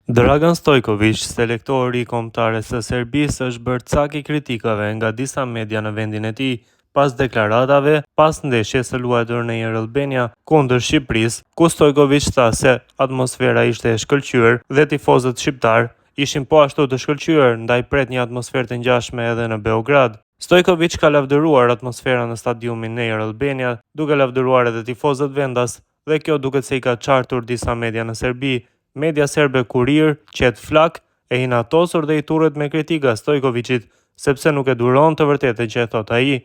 Dragan Stojković, selektori i kombëtares së Serbisë, është bërë cak i kritikave nga disa media në vendin e tij pas deklaratave pas ndeshjes së luajtur në Air Albania kundër Shqipërisë, ku Stojković tha se atmosfera ishte e shkëlqyer dhe tifozët shqiptar ishin po ashtu të shkëlqyer ndaj pret një atmosferë të ngjashme edhe në Beograd. Stojković ka lavdëruar atmosferën në stadiumin në Air Albania, duke lavdëruar edhe tifozët vendas, dhe kjo duket se i ka qartur disa media në Serbi. Media serbe Kurir, qet flak, e inatosur dhe i turret me kritika Stojkovićit, sepse nuk e duron të vërtetën që e thot ai.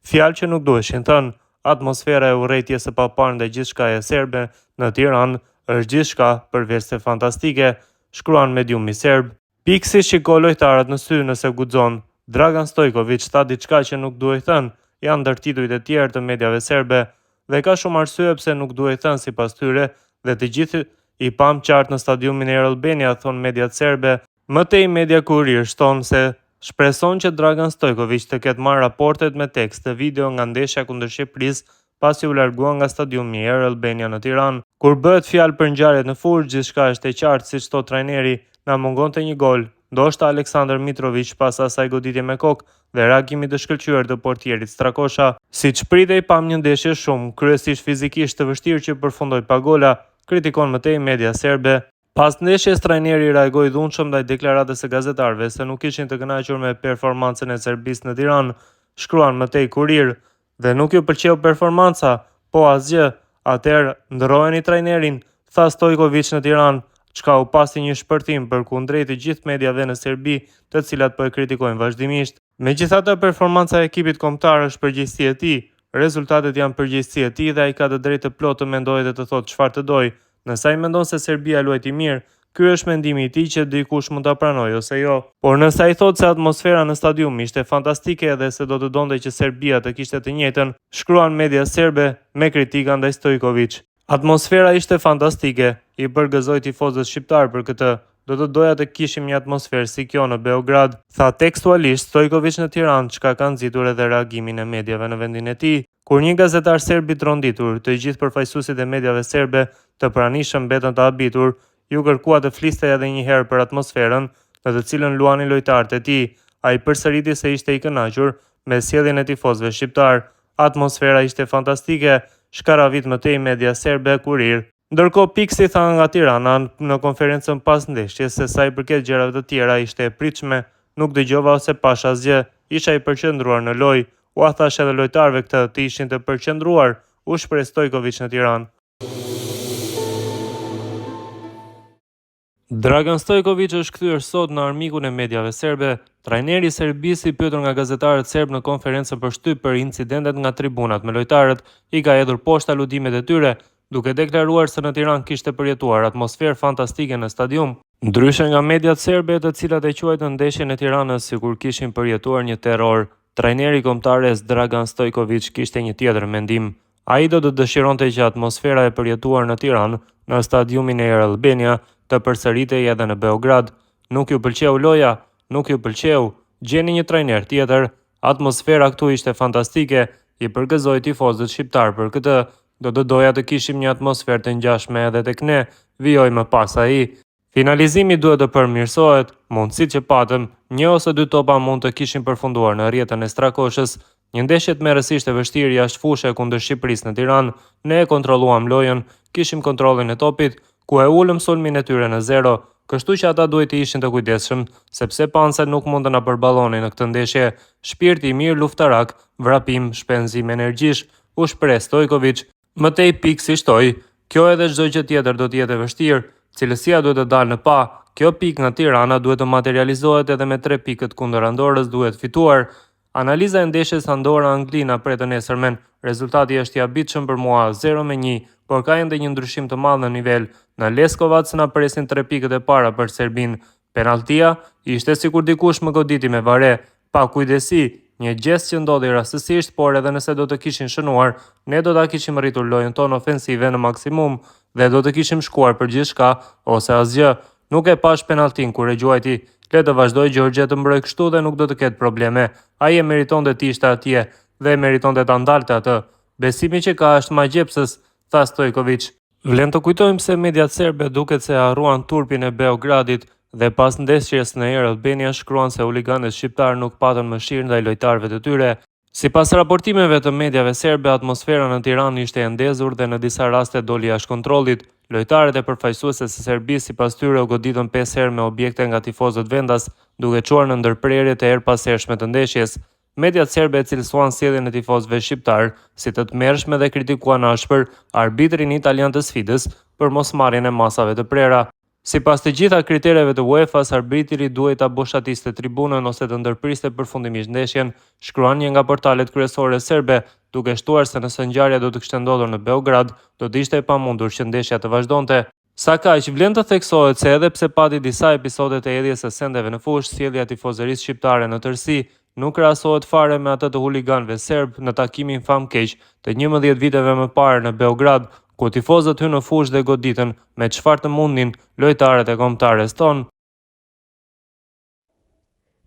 Fjalë që nuk duheshin thënë, atmosfera e urrëties së paparë ndaj gjithçkaje serbe në Tiranë është gjithçka përveç se fantastike, shkruan mediumi serb. Piksi shiko lojtarët në sy nëse guxon. Dragan Stojković tha diçka që nuk duhej thënë, janë ndër titujt e tjerë të mediave serbe, dhe ka shumë arsye pse nuk duhej thënë sipas tyre, dhe të gjithë i pam qartë në stadiumin e Air Albania, thon mediat serbe. Më tej media Kurir shton se shpreson që Dragan Stojković të ketë marrë raportet me tekst të video nga ndeshja kundër Shqipërisë pasi u largua nga stadiumi i Air Albania në Tiranë. Kur bëhet fjalë për ngjarjet në fushat, gjithçka është e qartë, siç thot trajneri, na mungonte një gol. Ndoshta Aleksandar Mitrović pas asaj goditje me kokë dhe reagimi të shkëlqyer të portierit Strakosha. Siç pritej, pam një ndeshje shumë, kryesisht fizikisht të vështirë që përfundoi pa gola, kritikon më tej media serbe. Pas ndeshjes, trajneri reagoi dhunshëm ndaj deklaratës së gazetarëve se nuk ishin të kënaqur me performancën e Serbisë në Tiranë, shkruan më tej Kurir, dhe nuk ju pëlqeu performanca, po asgjë, atëherë ndrojeni trajnerin, tha Stojković në Tiranë, çka u pasi një shpërthim përkundrejt të gjithë mediave në Serbi, të cilat po e kritikojnë vazhdimisht. Megjithatë, performanca e ekipit kombëtar është përgjegjësi e tij. Rezultatet janë përgjegjësi e tij dhe ai ka të drejtë të plotë të mendojë dhe të thotë çfarë të dojë. Nëse ai mendon se Serbia luajti mirë, ky është mendimi i tij që dikush mund ta pranojë ose jo. Por nëse ai thotë se atmosfera në stadium ishte fantastike dhe se do të donte që Serbia të kishte të njëjtën, shkruan media serbe me kritika ndaj Stojković. Atmosfera ishte fantastike, i përgëzoi tifozët shqiptar për këtë. Do të doja të kishim një atmosferë si kjo në Beograd, tha tekstualisht Stojković në Tiranë, çka ka nxitur edhe reagimin e mediave në vendin e tij. Kur një gazetar serb i tronditur, të gjithë përfaqësuesit e mediave serbe të pranishëm mbetën të habitur, ju kërkua të fliste edhe një herë për atmosferën në të cilën luanin lojtarët e tij. Ai përsëriti se ishte i kënaqur me sjelljen e tifozëve shqiptar. Atmosfera ishte fantastike, shkaravit më tej media serbe Kurir. Ndërkohë Piksi tha nga Tirana në konferencën pas ndeshjes se sa i përket gjërave të tjera ishte e pritshme, nuk dëgjova ose pash asgjë, isha i përqendruar në lojë, u thash edhe lojtarëve këtë të ishin të përqendruar, u shpreh Stojković në Tiranë. Dragan Stojković është kthyer sot në armikun e mediave serbe. Trajneri i Serbisë, i pyetur nga gazetarët serb në konferencën për shtyp për incidentet nga tribunat me lojtarët, i ka hedhur poshtë aludimet e tyre, duke deklaruar se në Tiranë kishte përjetuar atmosferë fantastike në stadium. Ndryshe nga mediat serbe, të cilat e quajtën ndeshjen e Tiranës sikur kishin përjetuar një terror, trajneri kombëtares Dragan Stojković kishte një tjetër mendim. Ai do të dëshironte që atmosfera e përjetuar në Tiranë, në stadiumin e Air Albania, të përsëritej edhe në Beograd. Nuk ju pëlqeu loja, nuk ju pëlqeu, gjeni një trajner tjetër, atmosfera këtu ishte fantastike, i përgëzoi tifozët shqiptar për këtë. Do të doja të kishim një atmosferë të ngjashme edhe tek ne, vijoi më pas ai. Finalizimi duhet të përmirësohet, mundësitë që patëm, një ose dy topa mund të kishin përfunduar në rrjetën e Strakoshës. Një ndeshje tmerrësisht e vështirë jashtë fushë kundër Shqipërisë në Tiranë. Ne e kontrolluam lojën, kishim kontrollin e topit, ku e ulëm sulmin e tyre në 0, kështu që ata duhet të ishin të kujdesshëm, sepse panset nuk mund të na përballonin në këtë ndeshje. Shpirti i mirë luftarak, vrapim, shpenzim energjish, u shpreh Stojković. Më tej Piksi shtoi, kjo edhe çdo gjë tjetër do të jetë e vështirë, cilësia duhet të dalë në pa. Kjo pikë nga Tirana duhet të materializohet edhe me 3 pikët kundër Andorrës duhet fituar. Analiza e ndeshjes Andorra-Angli na pret të nesërmen. Rezultati është i habitshëm për mua 0-1, por ka ende një ndryshim të madh në nivel. Në Leskovac na presin 3 pikët e para për Serbin. Penaltia ishte sikur dikush më goditi me vare, pa kujdesi. Një gjest që ndodhi rastësisht, por edhe nëse do të kishin shënuar, ne do ta kishim rritur lojën tonë ofensive në maksimum dhe do të kishim shkuar për gjithçka ose asgjë. Nuk e pash penaltin kur e gjuajti. Le të vazhdoj Gjorgje të mbroj kështu dhe nuk do të ketë probleme. Ai e meritonte të ishte atje dhe e meritonte ta ndalte atë. Besimi që ka është magjepsës, tha Stojković. Vlen të kujtojmë se mediat serbe duket se harruan turpin e Beogradit dhe pas ndeshjes në Air Albania shkruan se huliganët shqiptar nuk patën mëshirë ndaj lojtarëve të tyre. Sipas raportimeve të mediave serbe, atmosfera në Tiranë ishte e ndezur dhe në disa raste doli jashtë kontrollit. Lojtarët e përfaqësuese së Serbisë sipas tyre u goditën 5 herë me objekte nga tifozët vendas, duke çuar në ndërprerje të erëpashershme të ndeshjes. Mediat serbe cilësuan sjelljen e tifozëve shqiptar si të tmerrshme dhe kritikuan ashpër arbitrin italian të sfidës për mosmarrjen e masave të prera. Sipas të gjitha kritereve të UEFA-s, arbitri duhej ta boshatiste tribunën ose të ndërpriste përfundimisht ndeshjen, shkruan një nga portalet kryesore serbe, duke shtuar se nëse ngjarja do të kishte ndodhur në Beograd, do të ishte e pamundur që ndeshja të vazhdonte. Sa kaq, vlen të theksohet se edhe pse pati disa episode të hedhjes së sendeve në fushë, sjellja e tifozërisë shqiptare në tërësi nuk krahasohet fare me atë të huliganëve serb në takimin famkeq të 11 viteve më parë në Beograd, ku tifozët hynë në fushë dhe goditën me çfarë të mundnin lojtarët e kombëtares tonë.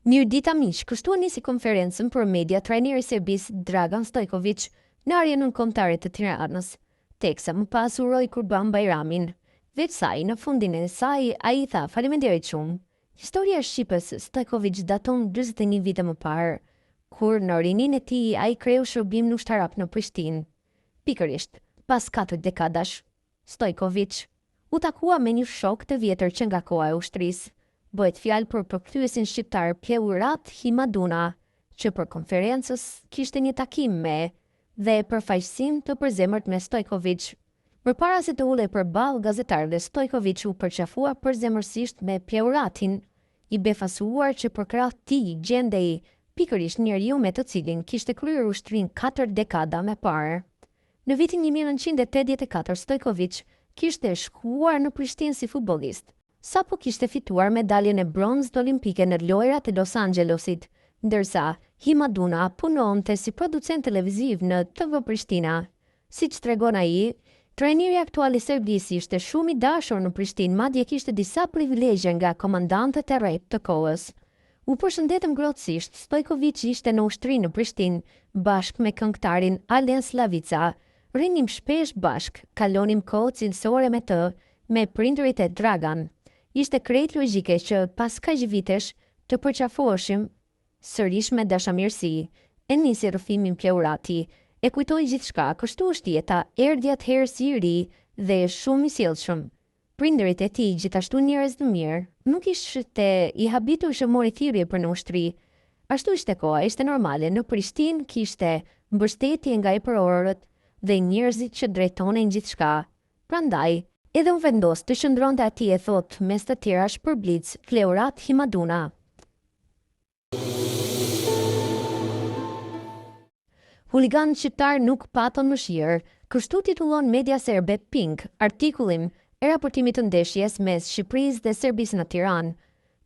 Mirdita miq, kështu nisi konferencën për media trajneri i Serbisë Dragan Stojković në arenën kombëtare të Tiranës, teksa më pas uroi Kurban Bajramin. Veç saj, në fundin e saj, ai tha faleminderit shumë. Historia e shqipës Stojković daton 41 vite më parë, kur në rinin e tij ai kreu shërbim në ushtarak në Prishtinë. Pikërisht, pas 4 dekadash, Stojković u takua me një shok të vjetër që nga koha e ushtrisë. Bëhet fjalë për përkthyesin shqiptar Pleurat Himaduna, që për konferencës kishte një takim me dhe përfaqësim të përzemërt me Stojković. Përpara se të ulej përballë gazetarëve, Stojković u përqafua përzemërsisht me Pleuratin, i befasuar që për krah tij gjendej pikërisht njeriu me të cilin kishte kryer ushtrinë 4 dekada më parë. Në vitin 1984, Stojković kishte shkuar në Prishtinë si futbollist, sapo kishte fituar medaljen e bronzë olimpike në lojrat e Los Angelesit, ndërsa Himaduna punonte si producent televiziv në TV Prishtina. Siç tregon ai, trajneri aktual i Serbisë ishte shumë i dashur në Prishtinë, madje kishte disa privilegje nga komandantët e rreth të kohës. U përshëndetëm ngrohtësisht, Stojković ishte në ushtri në Prishtinë bashkë me këngëtarin Alen Slavica. Rinim shpesh bashk, kalonim kohë cilësore me të, me prindërit e Dragan. Ishte krejt logjike që pas kaq vitesh të përqafoheshim sërish me dashamirësi. E nisi rrëfimin Pleurati, e kujtoi gjithçka, kështu është jeta, erdhi atëherë si i ri dhe shumë i sjellshëm. Prindërit e tij, gjithashtu njerëz të mirë, nuk ishte i habitur që mori thirrje për në ushtri. Ashtu ishte koha, ishte normale, në Prishtinë kishte mbështetje nga i përorët dhe njerëzit që drejtonin gjithçka. Prandaj, edhe u vendos të qëndronte atij, e thot mes të tjerash për Blic, Pleurat Himaduna. Huligan shqiptar nuk patën mëshirë, kështu titullon media serbe Pink artikullin e raportimit të ndeshjes mes Shqipërisë dhe Serbisë në Tiranë,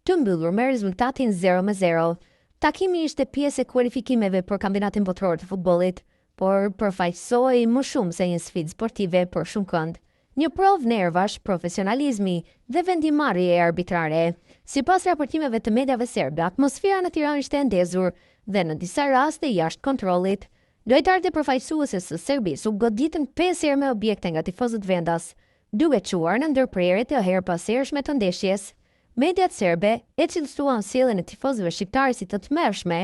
të mbyllur me rezultatin 0-0. Takimi ishte pjesë e kualifikimeve për kampionatin botror të futbollit, por përfaqësoi më shumë se një sfidë sportive për shumë kënd. Një provë nervash, profesionalizmi dhe vendimarrje arbitrare. Sipas raportimeve të mediave serbe, atmosfera në Tiranë ishte e ndezur dhe në disa raste jashtë kontrollit. Lojtarët e përfaqësuese së Serbisë u goditën 5 herë me objekte nga tifozët vendas, duke çuar në ndërprerjet e herëpashershme të ndeshjes. Mediat serbe e cilësuan sjelljen e tifozëve shqiptarë si të tmerrshme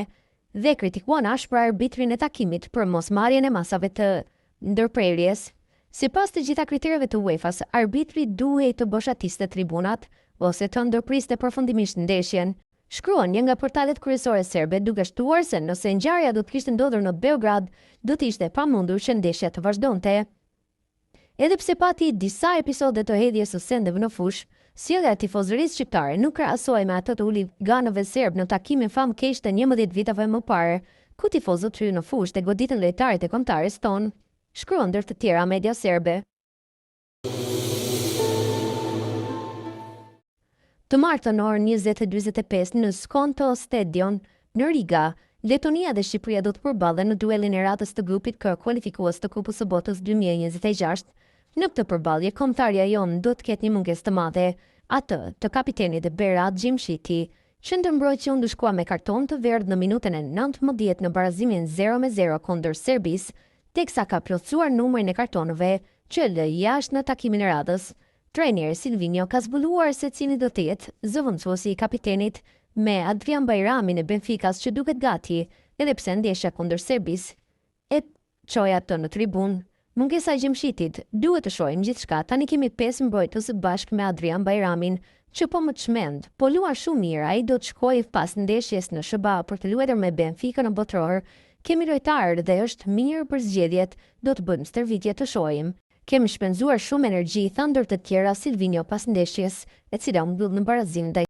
dhe kritikuan ashpër arbitrin e takimit për mosmarrjen e masave të ndërprerjes. Sipas të gjitha kritereve të UEFA-s, arbitri duhej të boshatiste tribunat ose të ndërpriste përfundimisht ndeshjen. Shkruan një nga portalet kryesore serbe, duke shtuar se nëse ngjarja do të kishte ndodhur në Beograd, do të ishte pamundur që ndeshja të vazhdonte. Edhe pse pati disa episode të hedhjes së sendeve në fushë, sjellja e tifozërisë shqiptare nuk krahasohej me atë të huliganëve serb në takimin famkeq të 11 viteve më parë, ku tifozët hynë në fushë dhe goditën lojtarët e kombëtares tonë, shkruan ndër të tjera media serbe. Të martën orën 20:45 në Skonto Stadion në Riga, Letonia dhe Shqipëria do të përballen në duelin e ratës të grupit K kualifikues të Kupës së Botës 2026. Në këtë përballje, kombëtarja jon do të ketë një mungesë të madhe, atë të kapitenit e Berat Gjimshiti, që ndërmbrojtja u ndëshkua me karton të verdh në minutën e 19 në barazimin 0-0 kundër Serbisë, teksa ka plotësuar numrin e kartonëve që lë jashtë në takimin e radhës. Trajneri Silvinho ka zbuluar se cili do të jetë zëvendësuesi i kapitenit me Adrian Bajramin e Benficas që duket gati, edhe pse ndeshja kundër Serbisë e çoi atë në tribun. Mungesa e Gjemshitit, duhet të shohim gjithçka. Tani kemi 5 mbrojtës bashkë me Adrian Bajramin, që po më çmend, po luar shumë mirë. Ai do të shkojë pas ndeshjes në SBA për të luajtur me Benfica në botror. Kemi lojtarë dhe është mirë për zgjedhjet, do të bëjmë stërvitje të shohim. Kemi shpenzuar shumë energji, tha ndër të tjera Silvinho pas ndeshjes, e cila u mbyll në barazinë ndaj